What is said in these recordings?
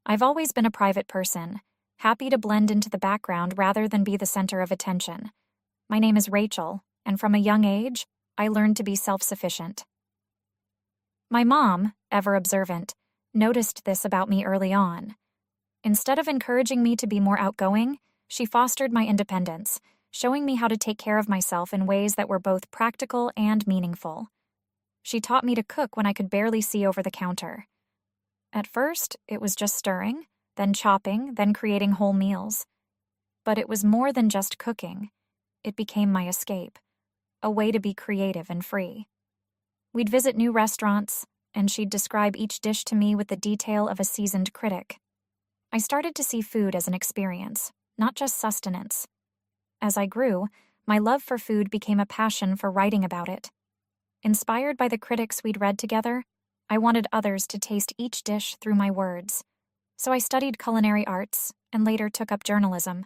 I've always been a private person, happy to blend into the background rather than be the center of attention. My name is Rachel, and from a young age, I learned to be self-sufficient. My mom, ever observant, noticed this about me early on. Instead of encouraging me to be more outgoing, she fostered my independence, showing me how to take care of myself in ways that were both practical and meaningful. She taught me to cook when I could barely see over the counter. At first, it was just stirring, then chopping, then creating whole meals. But it was more than just cooking. It became my escape, a way to be creative and free. We'd visit new restaurants, and she'd describe each dish to me with the detail of a seasoned critic. I started to see food as an experience, not just sustenance. As I grew, my love for food became a passion for writing about it. Inspired by the critics we'd read together, I wanted others to taste each dish through my words. So I studied culinary arts and later took up journalism.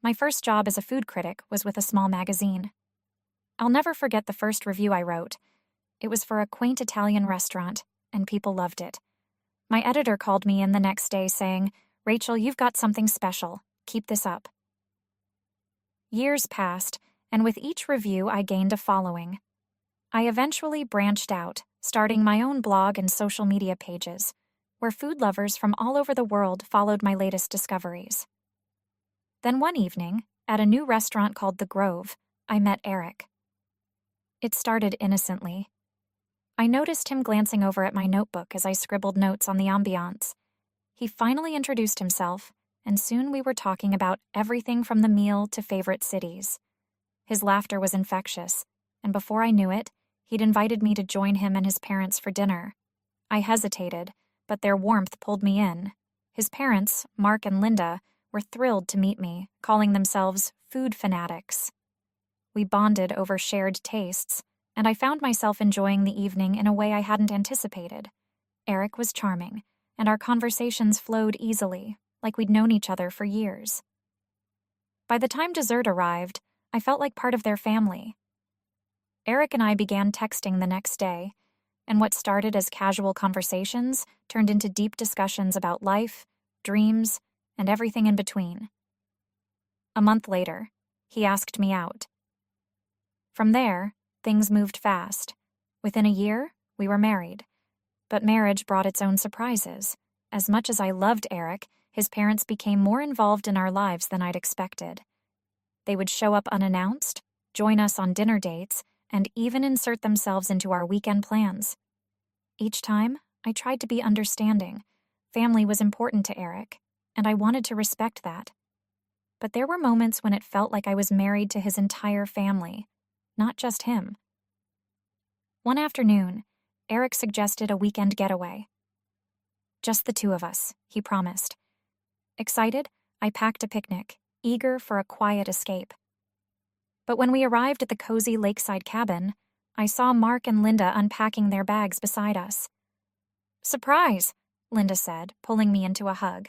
My first job as a food critic was with a small magazine. I'll never forget the first review I wrote. It was for a quaint Italian restaurant, and people loved it. My editor called me in the next day saying, "Rachel, you've got something special. Keep this up." Years passed, and with each review I gained a following. I eventually branched out, starting my own blog and social media pages, where food lovers from all over the world followed my latest discoveries. Then one evening, at a new restaurant called The Grove, I met Eric. It started innocently. I noticed him glancing over at my notebook as I scribbled notes on the ambiance. He finally introduced himself, and soon we were talking about everything from the meal to favorite cities. His laughter was infectious, and before I knew it, he'd invited me to join him and his parents for dinner. I hesitated, but their warmth pulled me in. His parents, Mark and Linda, were thrilled to meet me, calling themselves food fanatics. We bonded over shared tastes, and I found myself enjoying the evening in a way I hadn't anticipated. Eric was charming, and our conversations flowed easily, like we'd known each other for years. By the time dessert arrived, I felt like part of their family. Eric and I began texting the next day, and what started as casual conversations turned into deep discussions about life, dreams, and everything in between. A month later, he asked me out. From there, things moved fast. Within a year, we were married. But marriage brought its own surprises. As much as I loved Eric, his parents became more involved in our lives than I'd expected. They would show up unannounced, join us on dinner dates, and even insert themselves into our weekend plans. Each time, I tried to be understanding. Family was important to Eric, and I wanted to respect that. But there were moments when it felt like I was married to his entire family, not just him. One afternoon, Eric suggested a weekend getaway. "Just the two of us," he promised. Excited, I packed a picnic, eager for a quiet escape. But when we arrived at the cozy lakeside cabin, I saw Mark and Linda unpacking their bags beside us. "Surprise," Linda said, pulling me into a hug.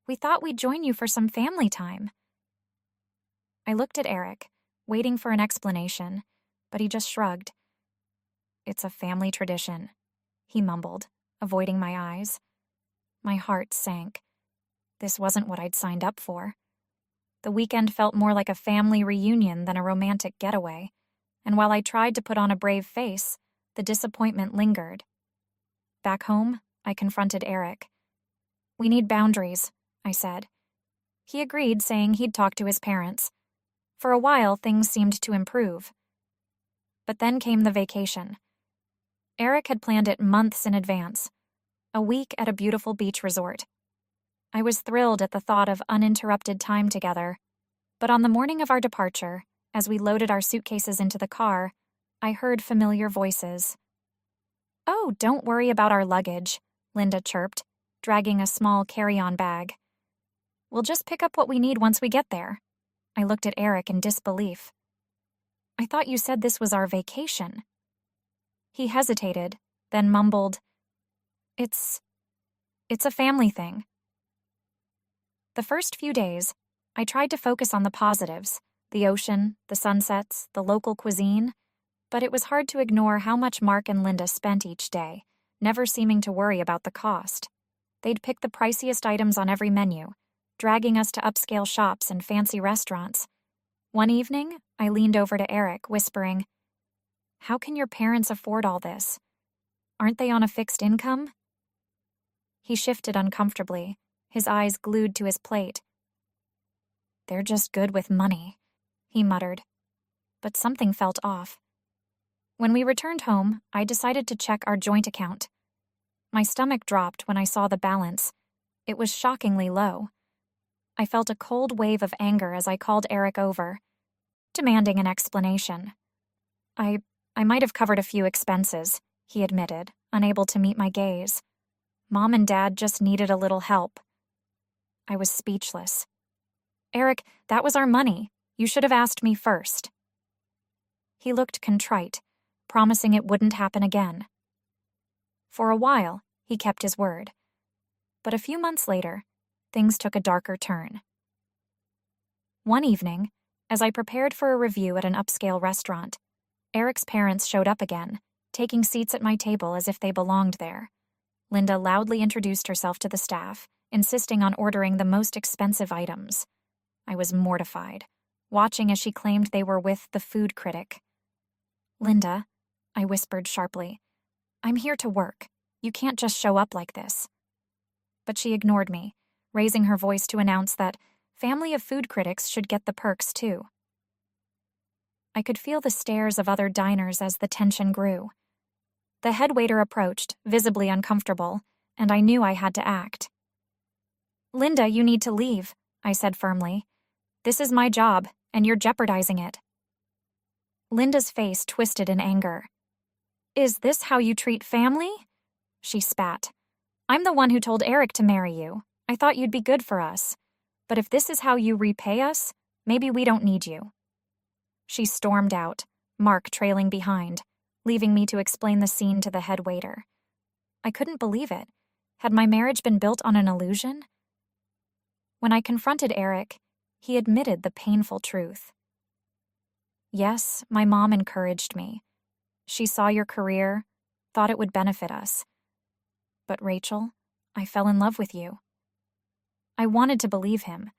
"We thought we'd join you for some family time." I looked at Eric, waiting for an explanation, but he just shrugged. "It's a family tradition," he mumbled, avoiding my eyes. My heart sank. This wasn't what I'd signed up for. The weekend felt more like a family reunion than a romantic getaway, and while I tried to put on a brave face, the disappointment lingered. Back home, I confronted Eric. "We need boundaries," I said. He agreed, saying he'd talk to his parents. For a while, things seemed to improve. But then came the vacation. Eric had planned it months in advance, a week at a beautiful beach resort. I was thrilled at the thought of uninterrupted time together, but on the morning of our departure, as we loaded our suitcases into the car, I heard familiar voices. "Oh, don't worry about our luggage," Linda chirped, dragging a small carry-on bag. "We'll just pick up what we need once we get there." I looked at Eric in disbelief. "I thought you said this was our vacation." He hesitated, then mumbled, It's a family thing." The first few days, I tried to focus on the positives, the ocean, the sunsets, the local cuisine, but it was hard to ignore how much Mark and Linda spent each day, never seeming to worry about the cost. They'd pick the priciest items on every menu, dragging us to upscale shops and fancy restaurants. One evening, I leaned over to Eric, whispering, "How can your parents afford all this? Aren't they on a fixed income?" He shifted uncomfortably, his eyes glued to his plate. "They're just good with money," he muttered. But something felt off. When we returned home, I decided to check our joint account. My stomach dropped when I saw the balance. It was shockingly low. I felt a cold wave of anger as I called Eric over, demanding an explanation. I might have covered a few expenses," he admitted, unable to meet my gaze. "Mom and Dad just needed a little help." I was speechless. "Eric, that was our money. You should have asked me first." He looked contrite, promising it wouldn't happen again. For a while, he kept his word. But a few months later, things took a darker turn. One evening, as I prepared for a review at an upscale restaurant, Eric's parents showed up again, taking seats at my table as if they belonged there. Linda loudly introduced herself to the staff, insisting on ordering the most expensive items. I was mortified, watching as she claimed they were with the food critic. "Linda," I whispered sharply, "I'm here to work. You can't just show up like this." But she ignored me, raising her voice to announce that family of food critics should get the perks too. I could feel the stares of other diners as the tension grew. The head waiter approached, visibly uncomfortable, and I knew I had to act. "Linda, you need to leave," I said firmly. "This is my job, and you're jeopardizing it." Linda's face twisted in anger. "Is this how you treat family?" she spat. "I'm the one who told Eric to marry you. I thought you'd be good for us. But if this is how you repay us, maybe we don't need you." She stormed out, Mark trailing behind, leaving me to explain the scene to the head waiter. I couldn't believe it. Had my marriage been built on an illusion? When I confronted Eric, he admitted the painful truth. "Yes, my mom encouraged me. She saw your career, thought it would benefit us. But Rachel, I fell in love with you." I wanted to believe him,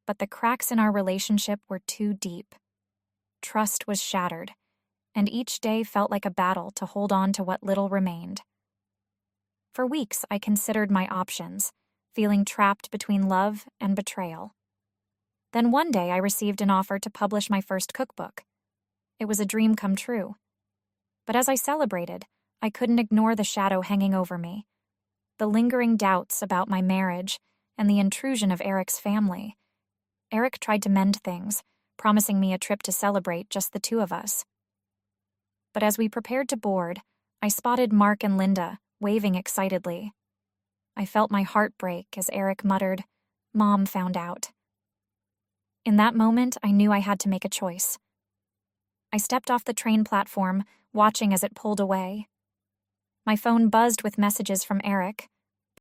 but the cracks in our relationship were too deep. Trust was shattered, and each day felt like a battle to hold on to what little remained. For weeks, I considered my options, feeling trapped between love and betrayal. Then one day, I received an offer to publish my first cookbook. It was a dream come true. But as I celebrated, I couldn't ignore the shadow hanging over me. The lingering doubts about my marriage and the intrusion of Eric's family. Eric tried to mend things, promising me a trip to celebrate just the two of us. But as we prepared to board, I spotted Mark and Linda waving excitedly. I felt my heart break as Eric muttered, "Mom found out." In that moment, I knew I had to make a choice. I stepped off the train platform, watching as it pulled away. My phone buzzed with messages from Eric,